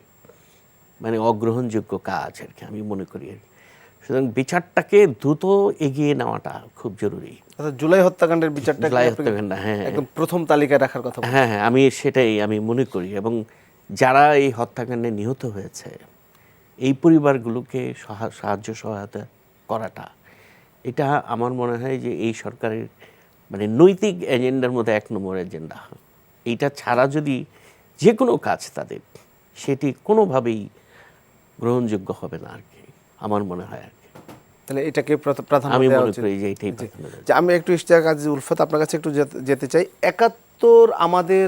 মানে অগ্রহণযোগ্য কাজ আর কি, আমি মনে করি আর কি। সুতরাং বিচারটাকে দ্রুত এগিয়ে নেওয়াটা খুব জরুরি। জুলাই হত্যাকাণ্ডের বিচারটা, হ্যাঁ, একদম প্রথম তালিকায় রাখার কথা। হ্যাঁ, আমি সেটাই আমি মনে করি। এবং যারা এই হত্যাকাণ্ডে নিহত হয়েছে এই পরিবারগুলোকে সাহায্য সহায়তা করাটা, এটা আমার মনে হয় যে এই সরকারের মানে নৈতিক এজেন্ডার মধ্যে 1 নম্বর এজেন্ডা। এইটা ছাড়া যদি যে কোনো কাজ তাদের, সেটি কোনোভাবেই গ্রহণযোগ্য হবে না আর কি, আমার মনে হয় আর কি। তাহলে এটাকে প্রাধান্য আমি দেওয়া মনে উচিত। করি যে এটাই প্রাধান্য দেওয়া উচিত। আমি একটু ইশতিয়াক আজিজ উলফাত আপনার কাছে একটু যেতে চাই। 71 আমাদের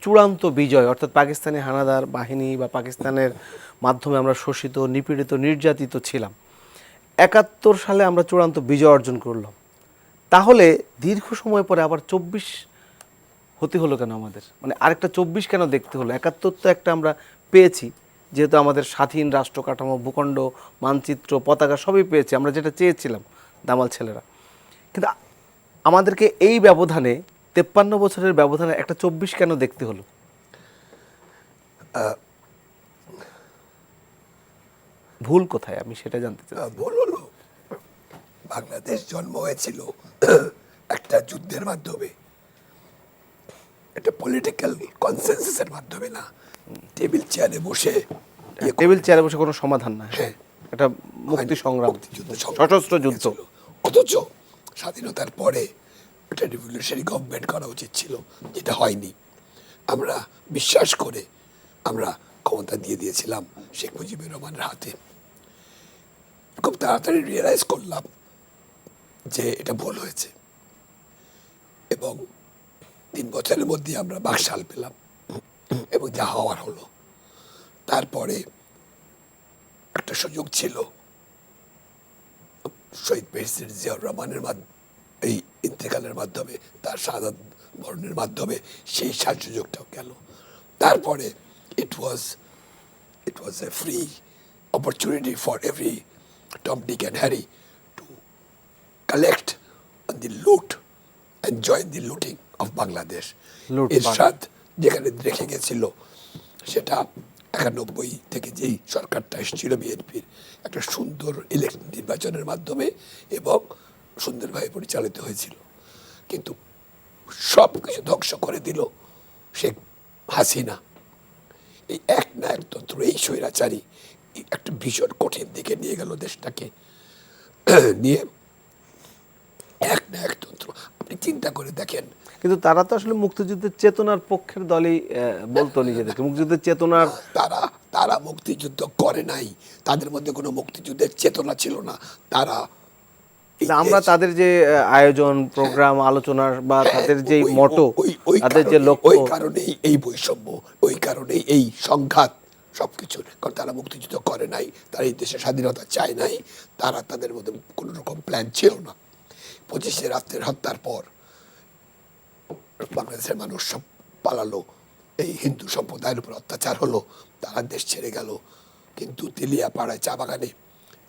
চূড়ান্ত বিজয়, অর্থাৎ পাকিস্তানি হানাদার বাহিনী বা পাকিস্তানের মাধ্যমে আমরা শোষিত, নিপীড়িত, নির্যাতিত ছিলাম। 71 সালে আমরা চূড়ান্ত বিজয় অর্জন করলাম। তাহলে দীর্ঘ সময় পরে আবার 24 হতে হলো কেন আমাদের? মানে আরেকটা 24 কেন দেখতে হলো? 71 তো একটা আমরা পেয়েছি, যেহেতু আমাদের স্বাধীন রাষ্ট্র কাঠামো, ভূখণ্ড, মানচিত্র, পতাকা সবই পেয়েছি, আমরা যেটা চেয়েছিলাম দামাল ছেলেরা। কিন্তু আমাদেরকে এই ব্যবধানে 53 বছরের ব্যবধানে একটা 24 কেন দেখতে হলো? ভুল কোথায়, আমি সেটা জানতে চাই। ভুল হলো, বাংলাদেশ জন্ম হয়েছিল একটা যুদ্ধের মাধ্যমে, একটা পলিটিক্যাল কনসেনসাসের মাধ্যমে না, টেবিল চেয়ারে বসে কোনো সমাধান না, এটা মুক্তি সংগ্রাম, সশস্ত্র যুদ্ধ। অথচ স্বাধীনতার পরে একটা রিভলিউশনারি গভর্নমেন্ট করা উচিত ছিল, যেটা হয়নি। আমরা বিশ্বাস করে আমরা ক্ষমতা দিয়ে দিয়েছিলাম শেখ মুজিবুর রহমানের হাতে। খুব তাড়াতাড়ি রিয়েলাইজ করলাম যে এটা ভুল হয়েছে, এবং 3 বছরের মধ্যে আমরা বাকশাল পেলাম এবং যা হওয়ার হলো। তারপরে একটা সুযোগ ছিল শহীদ প্রেসিডেন্ট জিয়াউর রহমানের এই ইন্তেকালের মাধ্যমে, তার শাহাদাত বরণের মাধ্যমে সেই সুযোগটাও গেল। তারপরে it was a free opportunity for every Tom, Dick and Harry to collect on the loot and join the looting of Bangladesh. লুট এরশাদ যেখানে রেখে গেছিল, সেটা 91 থেকে যেই সরকারটা এসেছিল বিএনপির, একটা সুন্দর নির্বাচনের মাধ্যমে এবং সুন্দরভাবে পরিচালিত হয়েছিল, কিন্তু সব কিছু ধ্বংস করে দিল শেখ হাসিনা। এই একনায়কতন্ত্র, এই স্বৈরাচারী একটা ভীষণ কঠিন দিকে নিয়ে গেল দেশটাকে। নিয়ে একনায়কতন্ত্র, আপনি চিন্তা করে দেখেন, কিন্তু তারা তো আসলে মুক্তিযুদ্ধের চেতনার পক্ষের দলই বলতো নিজেদেরকে, মুক্তিযুদ্ধের চেতনার। তারা মুক্তিযুদ্ধ করে নাই, তাদের মধ্যে কোনো মুক্তিযুদ্ধের চেতনা ছিল না। তারা আমরা তাদের যে আয়োজন, প্রোগ্রাম, আলোচনার বা তাদের যে মটো, তাদের যে লক্ষ্য, ওই কারণেই এই বৈষম্য, ওই কারণেই এই সংঘাত সবকিছু। কারণ তারা মুক্তিযুদ্ধ করে নাই, তারা এই দেশের স্বাধীনতা চায় নাই, তারা তাদের মধ্যে কোনো রকম প্ল্যান ছিল না। 25শে রাত্রের হত্যার পর বাংলাদেশের মানুষ সব পালালো, এই হিন্দু সম্প্রদায়ের উপর অত্যাচার হলো, তারা দেশ ছেড়ে গেল। কিন্তু তেলিয়াপাড়ায় চা বাগানে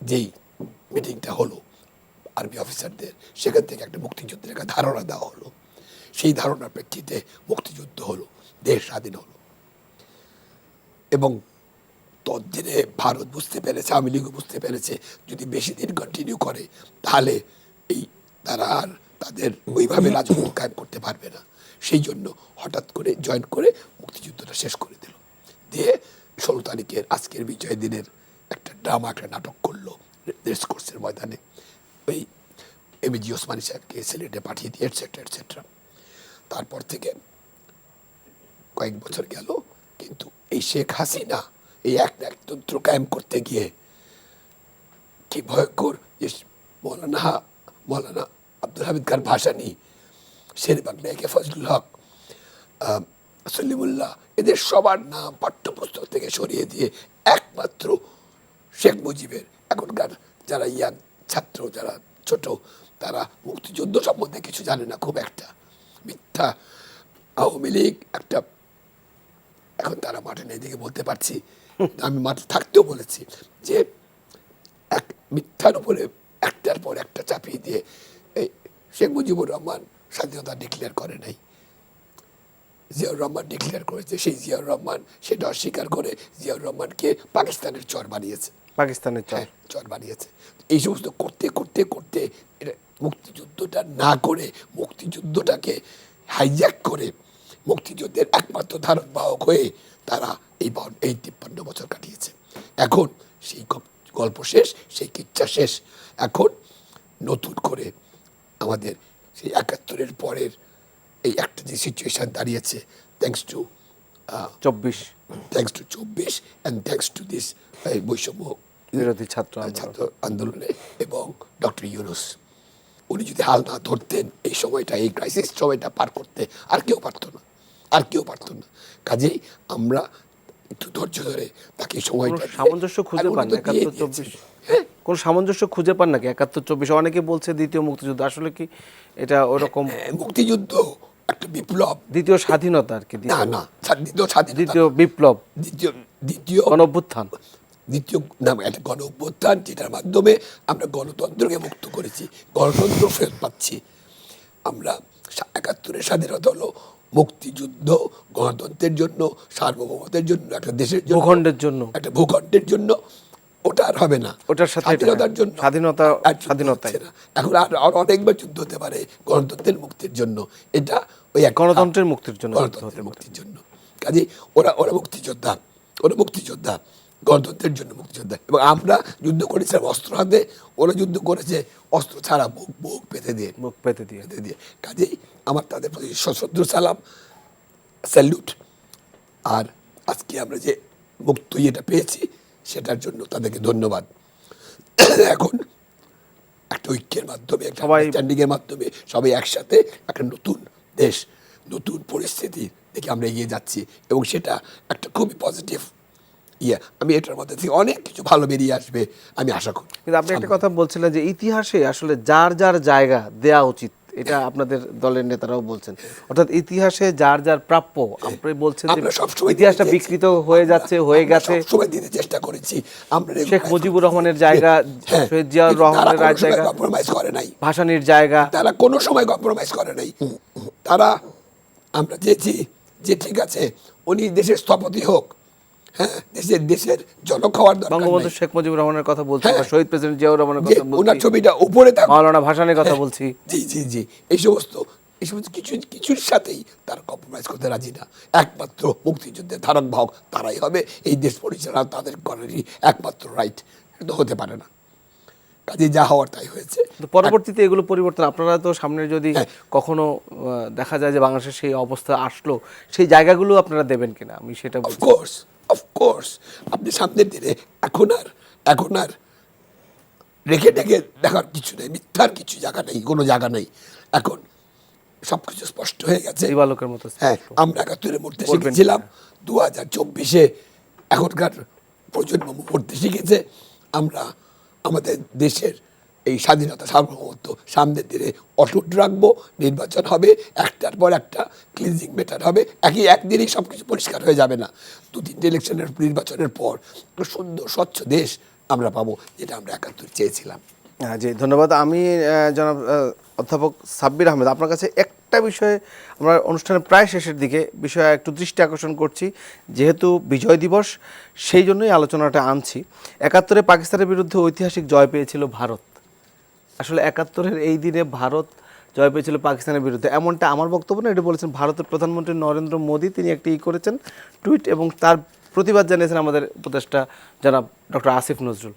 যেই মিটিংটা হলো আর্মি অফিসারদের, সেখান থেকে একটা মুক্তিযুদ্ধের একটা ধারণা দেওয়া হলো। সেই ধারণার প্রেক্ষিতে মুক্তিযুদ্ধ হলো, দেশ স্বাধীন হলো। এবং ততদিনে ভারত বুঝতে পেরেছে, আওয়ামী লীগও বুঝতে পেরেছে, যদি বেশি দিন কন্টিনিউ করে তাহলে তারা আর তাদের ওইভাবে রাজত্ব কায়েম করতে পারবে না। সেই জন্য হঠাৎ করে জয়েন করে মুক্তিযুদ্ধটা শেষ করে দিল। দিয়ে 16 তারিখের আজকের বিজয় দিনের একটা ড্রামা, একটা নাটক করলো রেস কোর্সের ময়দানে। ওই এমএজি ওসমানী সাহেবকে সিলেটে পাঠিয়ে দিয়ে এটসেট্রা এটসেট্রা। তারপর থেকে কয়েক বছর গেল, কিন্তু এই শেখ হাসিনা এই একনায়কতন্ত্র কায়েম করতে গিয়ে কি ভয়ঙ্কর, যে মৌলানা আব্দুল হামিদ খান ভাসানী, শের বাংলা একে ফজলুল হক, সলিমুল্লাহ, এদের সবার নাম পাঠ্যপুস্তক থেকে সরিয়ে দিয়ে একমাত্র শেখ মুজিবের, এখনকার যারা ইয়াং ছাত্র, যারা ছোট, তারা মুক্তিযুদ্ধ সম্বন্ধে কিছু জানে না, খুব একটা মিথ্যা। আওয়ামী লীগ একটা, এখন তারা মাঠে নেই দিকে বলতে পারছি, আমি মাঠে থাকতেও বলেছি যে এক মিথ্যার উপরে একটার পর একটা চাপিয়ে দিয়ে এই শেখ মুজিবুর রহমান স্বাধীনতা ডিক্লেয়ার করে নাই, জিয়াউর রহমান ডিক্লেয়ার করেছে। সেই জিয়াউর রহমান সেটা অস্বীকার করে জিয়াউর রহমানকে পাকিস্তানের চর বানিয়েছে, পাকিস্তানের চর বানিয়েছে। এই সমস্ত করতে করতে করতে মুক্তিযুদ্ধটা না করে, মুক্তিযুদ্ধটাকে হাইজ্যাক করে, মুক্তিযুদ্ধের একমাত্র ধারক বাহক হয়ে তারা এই 53 বছর কাটিয়েছে। এখন সেই গল্প শেষ, সেই কিচ্ছা শেষ। এখন নতুন করে আমাদের সেই 71-এর পরের এই একটা যে সিচুয়েশন দাঁড়িয়েছে, thanks to 24 and thanks to this বৈষম্য বিরোধী ছাত্র আন্দোলনে এবং ডক্টর ইউনূস, উনি যদি হাল না ধরতেন এই সময়টা, এই ক্রাইসিস সময়টা পার করতে, আর কেউ পারতো না, আর কেউ পারতো না। কাজেই আমরা একটু ধৈর্য ধরে তাকে সময়টা, সামঞ্জস্য খুঁজে পান না 71-24, কোন সামঞ্জস্য খুঁজে পান নাকি 71-24? অনেকে বলছে দ্বিতীয় মুক্তিযুদ্ধ, আসলে কি এটা ওরকম? মুক্তিযুদ্ধ একটা বিপ্লব, দ্বিতীয় স্বাধীনতা আর কি, না না, দ্বিতীয় স্বাধীনতা, দ্বিতীয় বিপ্লব, দ্বিতীয় গণঅভ্যুত্থান, দ্বিতীয় না, একটা গণঅভ্যুত্থান, যেটার মাধ্যমে আমরা গণতন্ত্রকে মুক্ত করেছি, গণতন্ত্র ফেরত পাচ্ছি আমরা। 71-এর স্বাধীনতা হলো মুক্তিযুদ্ধ, গণতন্ত্রের জন্য, সার্বভৌমত্বের জন্য, একটা দেশের জন্য, ভূখণ্ডের জন্য, একটা ভূখণ্ডের জন্য। ওটা আর হবে না, ওটার সাথে স্বাধীনতার জন্য, স্বাধীনতায় এখন আর অনেকবার যুদ্ধ হতে পারে গণতন্ত্রের মুক্তির জন্য। এটা ওই গণতন্ত্রের মুক্তির জন্য, গণতন্ত্রের মুক্তির জন্য। কাজে ওরা মুক্তিযোদ্ধা, গণতন্ত্রের জন্য মুক্তিযোদ্ধা। এবং আমরা যুদ্ধ করেছিলাম অস্ত্র হাতে, ওরা যুদ্ধ করেছে অস্ত্র ছাড়া, বুক পেতে দিয়ে। কাজেই আমার তাদের প্রতি সশ্রদ্ধ সালাম, স্যালুট। আর আজকে আমরা যে মুক্ত ইয়েটা পেয়েছি, সেটার জন্য তাদেরকে ধন্যবাদ। এখন একটা ঐক্যের মাধ্যমে, একটা আন্ডারস্ট্যান্ডিংয়ের মাধ্যমে সবাই একসাথে একটা নতুন দেশ, নতুন পরিস্থিতি দেখে আমরা এগিয়ে যাচ্ছি, এবং সেটা একটা খুবই পজিটিভ আমি এটার মধ্যে থেকে অনেক কিছু ভালো বেরিয়ে আসবে আমি আশা করি। কিন্তু আপনি একটা কথা বলছিলেন যে ইতিহাসে আসলে যার যার জায়গা দেয়া উচিত, এটা আপনাদের দলের নেতারাও বলছেন, অর্থাৎ ইতিহাসে যার যার প্রাপ্য। আপনি বলছেন যে আমরা সবসময় ইতিহাসটা দিতে বিকৃত হয়ে যাচ্ছে, হয়ে গেছে। সবসময় দিতে চেষ্টা করেছি আমরা। শেখ মুজিবুর রহমানের জায়গা, শহীদ জিয়াউর রহমানের জায়গা কম্প্রোমাইজ করে নাই, ভাসানীর জায়গা, তারা কোনো সময় কম্প্রোমাইজ করে নাই। তারা, আমরা চেয়েছি যে ঠিক আছে উনি দেশের স্থপতি হোক, হ্যাঁ, দেশের জনক হওয়ার দরকার বঙ্গবন্ধু নাই। শেখ মুজিবুর রহমানের কথা বলছি, হ্যাঁ। বা শহীদ প্রেসিডেন্ট জিয়াউর রহমানের যে কথা ওনার বলছি, ছবিটা উপরে থাকুক, মাওলানা ভাসানীর কথা হ্যাঁ, বলছি। জি জি জি, এই সমস্ত কিছুর সাথেই তারা কম্প্রোমাইজ করতে রাজি না। একমাত্র মুক্তিযুদ্ধের ধারক বাহক তারাই হবে, এই দেশ পরিচালনা তাদের করারই একমাত্র রাইট, এটা হতে পারে না। কাজে যা হওয়ার তাই হয়েছে। তো পরবর্তীতে এগুলো পরিবর্তন, আপনারা তো সামনে যদি হ্যাঁ। কখনো দেখা যায় যে বাংলাদেশের সেই অবস্থা আসলো, সেই জায়গাগুলো আপনারা দেবেন কিনা, আমি সেটা বলছি। অফকোর্স আপনি সামনের দিনে এখন আর রেখে ঢেকে দেখার কিছু নেই, মিথ্যার কিছু জায়গা নেই, কোনো জায়গা নেই। এখন সবকিছু স্পষ্ট হয়ে গেছে। দিবালোকের মতো হ্যাঁ, স্পষ্ট। আমরা ৭১ মরতে বলবেন শিখেছিলাম, 2024-এ এখনকার প্রজন্ম মরতে শিখেছে। আমরা আমাদের দেশের এই স্বাধীনতা সার্বভৌমত্ব সামনের দিনে অটুট রাখবো। নির্বাচন হবে, একটার পর একটা ক্লিনজিং মেটার হবে, একদিনেই সব কিছু পরিষ্কার হয়ে যাবে না। 2-3টে ইলেকশনের নির্বাচনের পর একটা সুন্দর স্বচ্ছ দেশ আমরা পাবো, যেটা আমরা ৭১ চেয়েছিলাম। হ্যাঁ জি, ধন্যবাদ। আমি জনাব অধ্যাপক সাব্বির আহমেদ, আপনার কাছে একটা বিষয়ে, আমরা অনুষ্ঠানের প্রায় শেষের দিকে বিষয়ে একটু দৃষ্টি আকর্ষণ করছি, যেহেতু বিজয় দিবস, সেই জন্যই আলোচনাটা আনছি। ৭১-এ পাকিস্তানের বিরুদ্ধে ঐতিহাসিক জয় পেয়েছিল ভারত। আসলে ৭১-এর এই দিনে ভারত জয় পেয়েছিল পাকিস্তানের বিরুদ্ধে, এমনটা আমার বক্তব্য না, এটা বলেছেন ভারতের প্রধানমন্ত্রী নরেন্দ্র মোদী। তিনি একটি করেছেন টুইট, এবং তার প্রতিবাদ জানিয়েছেন আমাদের উপদেষ্টা জনাব ডক্টর আসিফ নজরুল।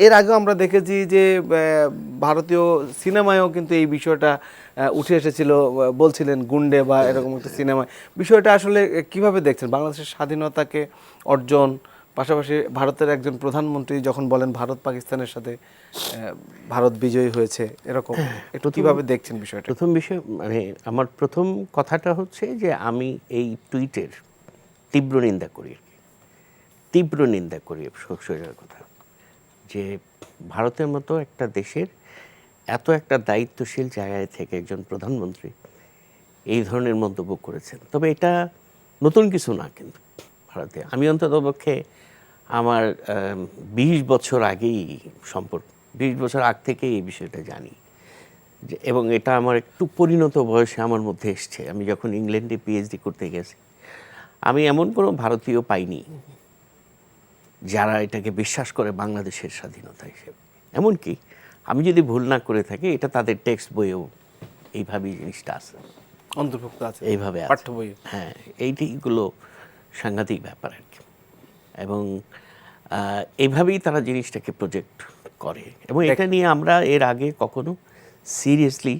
এর আগেও আমরা দেখেছি যে ভারতীয় সিনেমায়ও কিন্তু এই বিষয়টা উঠে এসেছিল, বলছিলেন গুন্ডে বা এরকম একটা সিনেমায়। বিষয়টা আসলে কিভাবে দেখছেন, বাংলাদেশের স্বাধীনতাকে অর্জন, পাশাপাশি ভারতের একজন প্রধানমন্ত্রী যখন বলেন ভারত পাকিস্তানের সাথে ভারত বিজয়ী হয়েছে, এরকম একটু কিভাবে দেখছেন বিষয়টা? প্রথম বিষয়, মানে আমার প্রথম কথাটা হচ্ছে যে আমি এই টুইটের তীব্র নিন্দা করি, তীব্র নিন্দা করি সোজার কথা, যে ভারতের মতো একটা দেশের এত একটা দায়িত্বশীল জায়গায় থেকে একজন প্রধানমন্ত্রী এই ধরনের মন্তব্য করেছেন। তবে এটা নতুন কিছু না, কিন্তু ভারতে আমি অন্ততপক্ষে আমার 20 বছর আগেই 20 বছর আগ থেকে এই বিষয়টা জানি, এবং এটা আমার একটু পরিণত বয়সে আমার মধ্যে এসছে। আমি যখন ইংল্যান্ডে পিএইচডি করতে গেছি, আমি এমন কোনো ভারতীয় পাইনি যারা এটাকে বিশ্বাস করে বাংলাদেশের স্বাধীনতা হিসেবে। এমনকি আমি যদি ভুল না করে থাকি, এটা তাদের টেক্সট বইয়েও এইভাবেই জিনিসটা আছে, অন্তর্ভুক্ত আছে এইভাবে পাঠ্য বই। হ্যাঁ, এইগুলো সাংঘাতিক ব্যাপার আর কি। এবং এইভাবেই তারা জিনিসটাকে প্রজেক্ট করে, এবং এটা নিয়ে আমরা এর আগে কখনো সিরিয়াসলি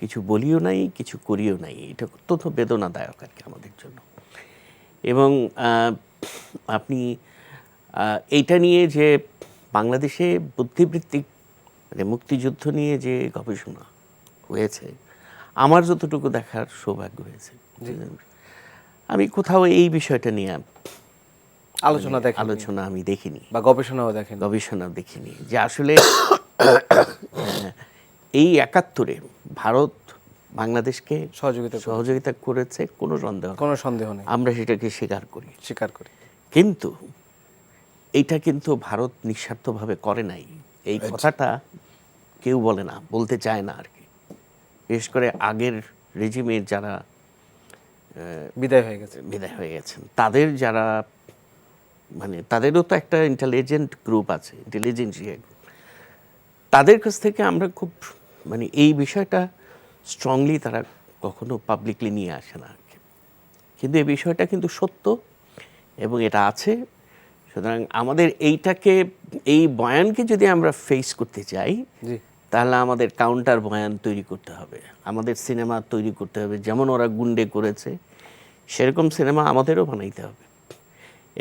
কিছু বলিও নাই, কিছু করিও নাই। এটা অত্যন্ত বেদনাদায়ক আর কি আমাদের জন্য। এবং আপনি এইটা নিয়ে যে বাংলাদেশে বুদ্ধিবৃত্তিক, মানে মুক্তিযুদ্ধ নিয়ে যে গবেষণা হয়েছে, আমার যতটুকু দেখার সৌভাগ্য হয়েছে, আমি কোথাও এই বিষয়টা নিয়ে আলোচনা আমি দেখিনি, বা গবেষণাও দেখিনি যে আসলে এই ৭১-এ ভারত বাংলাদেশকে সহযোগিতা করেছে, কোনো সন্দেহ নেই, আমরা সেটাকে স্বীকার করি। কিন্তু এইটা কিন্তু ভারত নিঃস্বার্থভাবে করে নাই, এই কথাটা কেউ বলে না, বলতে চায় না আর কি। বিশেষ করে আগের রেজিমের যারা বিদায় হয়ে গেছেন, তাদের যারা, মানে তাদেরও তো একটা ইন্টেলিজেন্ট গ্রুপ আছে, ইন্টেলিজেন্সিয়া গ্রুপ, তাদের কাছ থেকে আমরা খুব, মানে এই বিষয়টা স্ট্রংলি তারা কখনো পাবলিকলি নিয়ে আসে না আর কি। কিন্তু এই বিষয়টা কিন্তু সত্য, এবং এটা আছে। সুতরাং আমাদের এই বয়ানকে যদি আমরা ফেস করতে চাই, তাহলে আমাদের কাউন্টার বয়ান তৈরি করতে হবে, আমাদের সিনেমা তৈরি করতে হবে। যেমন ওরা গুন্ডে করেছে, সেরকম সিনেমা আমাদেরও বানাইতে হবে।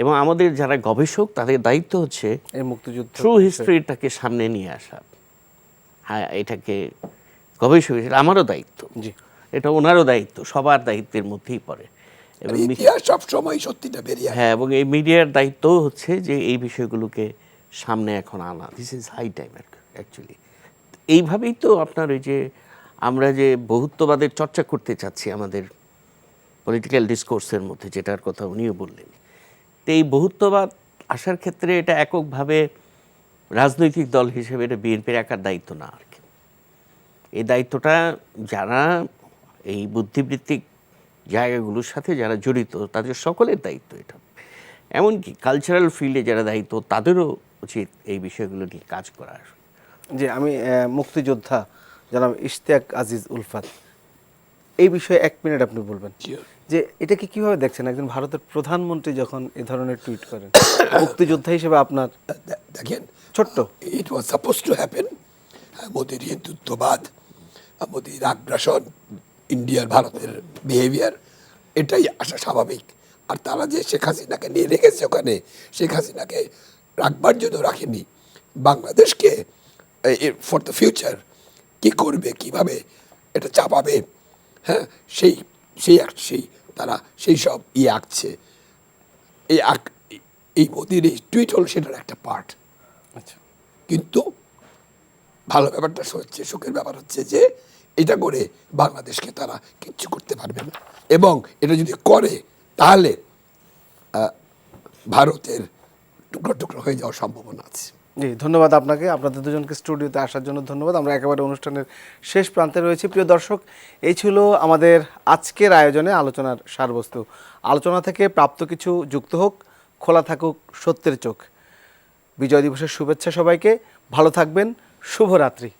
এবং আমাদের যারা গবেষক, তাদের দায়িত্ব হচ্ছে এই মুক্তিযুদ্ধ ট্রু হিস্ট্রিটাকে সামনে নিয়ে আসা। হ্যাঁ, এটাকে গবেষক হিসেবে আমারও দায়িত্ব, এটা ওনারও দায়িত্ব, সবার দায়িত্বের মধ্যেই পড়ে। এবং ইতিহাস সবসময় সত্যিটা বেরিয়ে আসে। হ্যাঁ, এবং এই মিডিয়ার দায়িত্ব হচ্ছে যে এই বিষয়গুলোকে সামনে এখন আনা। This is high time actually. এইভাবেই তো আপনার ওই যে আমরা যে বহুত্ববাদের চর্চা করতে চাচ্ছি আমাদের পলিটিক্যাল ডিসকোর্সের মধ্যে, যেটার কথা উনিও বললেন, তো এই বহুত্ববাদ আসার ক্ষেত্রে এটা এককভাবে রাজনৈতিক দল হিসেবে এটা বিএনপির একার দায়িত্ব না আর কি। এই দায়িত্বটা যারা এই বুদ্ধিবৃত্তিক জায়গাগুলোর সাথে যারা জড়িত তাদের সকলের দায়িত্ব এটা। এমনকি কালচারাল ফিল্ডে যারা দায়িত্ব তাদেরও উচিত এই বিষয়গুলো নিয়ে কাজ করার। যে আমি মুক্তিযোদ্ধা জনাব ইশতিয়াক আজিজ উলফাত, এই বিষয়ে 1 মিনিট আপনি বলবেন যে এটাকে কিভাবে দেখছেন? একজন ভারতের প্রধানমন্ত্রী যখন এ ধরনের টুইট করেন, মুক্তিযোদ্ধা হিসেবে আপনার দেখেন, ছোট্ট ইট ওয়াজ সাপোজ টু হ্যাপেন। মোদির হিন্দুত্ববাদ, মোদির আগ্রাসন, ইন্ডিয়ার ভারতের বিহেভিয়ার, এটাই আসা স্বাভাবিক। আর তারা যে শেখ হাসিনাকে নিয়ে রেখেছে ওখানে, শেখ হাসিনাকে রাখবার জন্য রাখেনি, বাংলাদেশকে ফর দ্য ফিউচার কি করবে, কিভাবে এটা চাপাবে, হ্যাঁ, সেই সেই সেই তারা সেই সব আঁকছে। এই মোদির এই টুইট হল সেটার একটা পার্ট। আচ্ছা, কিন্তু ভালো ব্যাপারটা হচ্ছে, সুখের ব্যাপার হচ্ছে যে এটা করে বাংলাদেশকে তারা কিচ্ছু করতে পারবে না, এবং এটা যদি করে তাহলে ভারতের টুকরো টুকরো হয়ে যাওয়ার সম্ভাবনা আছে। জি, ধন্যবাদ আপনাকে, আপনাদের দুজনকে স্টুডিওতে আসার জন্য ধন্যবাদ। আমরা একেবারে অনুষ্ঠানের শেষ প্রান্তে রয়েছি। প্রিয় দর্শক, এই ছিল আমাদের আজকের আয়োজনে আলোচনার সারবস্তু। আলোচনা থেকে প্রাপ্ত কিছু যুক্ত হোক, খোলা থাকুক সত্যের চোখ। বিজয় দিবসের শুভেচ্ছা সবাইকে, ভালো থাকবেন, শুভরাত্রি।